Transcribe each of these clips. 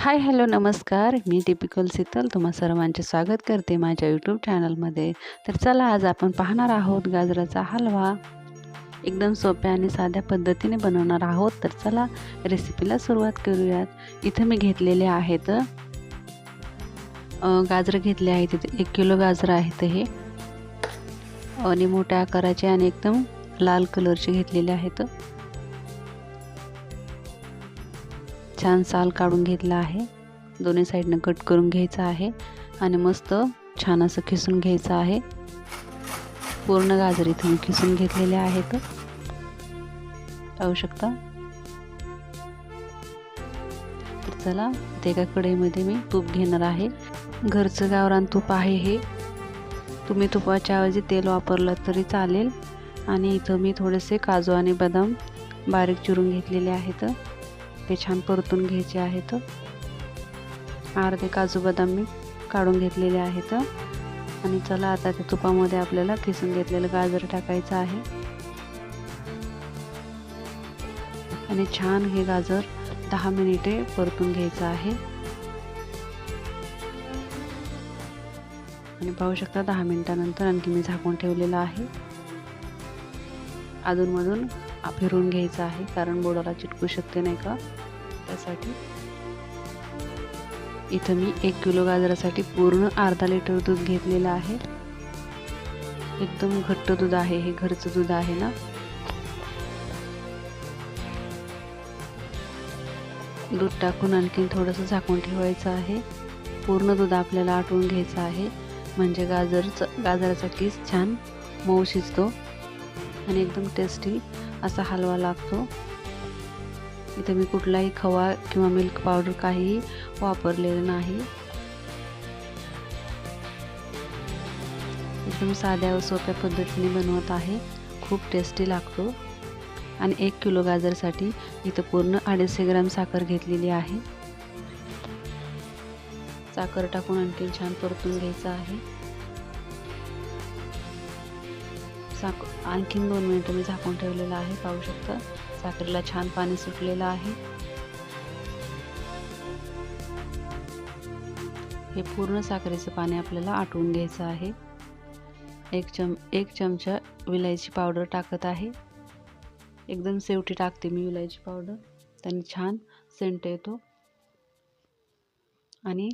Hi hello नमस्कार, मी typical Sheetal तुम्हा सर्वांचे स्वागत करते माझ्या यूट्यूब चॅनलमध्ये। तर चला आज आपण पाहणार आहोत गाजराचा हलवा। एकदम सोप्या आणि साध्या पद्धतीने बनवणार आहोत। तर चला रेसिपीला सुरुवात करूयात। इथे मी घेतलेले आहेत गाजर घेतले आहेत। इथे 1 किलो गाजर आहेत हे, आणि मोठ्या आकाराचे आणि एकदम लाल कलरचे घेतलेले आहेत। छान साल काढून घेतला आहे, दोन्ही साइडने कट करून घ्यायचा आहे आणि मस्त छान असं खिसून घ्यायचं आहे। पूर्ण गाजर इथे मी खिसून घेतलेले आहेत, पाहू शकता। तर चला एका कढईमध्ये मी तूप घेणार आहे। घरचं गावरान तूप आहे हे, तुम्ही तुपाच्या ऐवजी तेल वापरलं तरी चालेल। आणि इथं मी थोडेसे काजू आणि बदाम बारीक चिरून घेतलेले आहेत, ते छान परतून घ्यायचे आहेत। अर्धे काजू बदाम मी काढून घेतलेले आहेत। आणि चला आता त्या तुपामध्ये आपल्याला किसून घेतलेलं गाजर टाकायचं आहे आणि छान हे गाजर 10 मिनिटे परतून घ्यायचं आहे। आणि पाहू शकता 10 मिनिटानंतर आणखी मी झाकून ठेवलेलं आहे। अधूनमधून फिरवून घ्यायचं आहे, कारण बोर्डाला चिटकू शकते नाही का, त्यासाठी। इथं मी 1 किलो गाजरासाठी पूर्ण अर्धा लिटर दूध घेतलेलं आहे। एकदम घट्ट दूध आहे हे, घरचं दूध आहे ना। दूध टाकून आणखी थोडंसं झाकून ठेवायचं आहे। पूर्ण दूध आपल्याला आटवून घ्यायचं आहे, म्हणजे गाजराचा किस छान मऊ शिजतो आणि एकदम टेस्टी असा हलवा लागतो। इथे मी कुठलाही खवा किंवा मिल्क पावडर काहीही वापरलेलं नाही। एकदम साध्या व सोप्या पद्धतीने बनवत आहे, खूप टेस्टी लागतो। आणि 1 किलो गाजरसाठी इथं पूर्ण 250 ग्रॅम साखर घेतलेली आहे। साखर टाकून आणखी छान परतून घ्यायचं आहे। आणखीन 2 मिनिटं मी झाकून ठेवलेलं आहे, पाहू शकता। साखरेला छान पाणी सुटलेलं आहे। हे पूर्ण साखरेचं पाणी आपल्याला आटवून घ्यायचं आहे। 1 चमचा विलायची पावडर टाकत आहे, एकदम शेवटी टाकते मी विलायची पावडर, त्याने छान सेंट येतो। आणि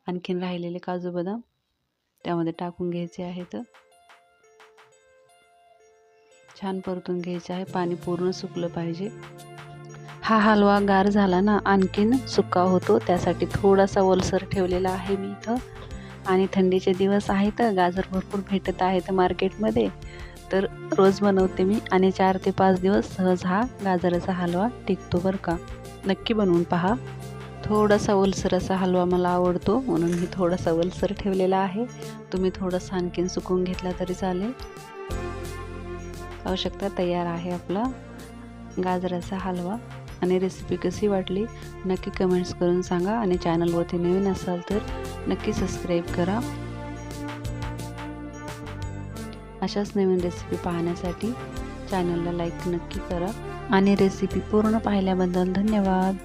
आणखीन राहिलेले काजू बदाम त्यामध्ये टाकून घ्यायचे आहेत, छान परतून घ्यायचं आहे। पाणी पूर्ण सुकलं पाहिजे। हा हलवा गार झाला ना आणखीन सुका होतो, त्यासाठी थोडासा ओलसर ठेवलेला आहे मी इथं। आणि थंडीचे दिवस आहेत, गाजर भरपूर भेटत आहेत मार्केटमध्ये, तर रोज बनवते मी आणि 4 ते 5 दिवस सहज हा गाजराचा हलवा टिकतो बरं का। नक्की बनवून पहा। थोडासा ओलसर असा हलवा मला आवडतो, म्हणून मी थोडासा ओलसर ठेवलेला आहे। तुम्ही थोडासा आणखीन सुकवून घेतला तरी चालेल। पाहू शकता तयार आहे आपला गाजराचा हलवा। आणि रेसिपी कशी वाटली नक्की कमेंट्स करून सांगा, आणि चॅनलवरती नवीन असाल तर नक्की सबस्क्राईब करा। अशाच नवीन रेसिपी पाहण्यासाठी चॅनलला लाईक नक्की करा। आणि रेसिपी पूर्ण पाहिल्याबद्दल धन्यवाद।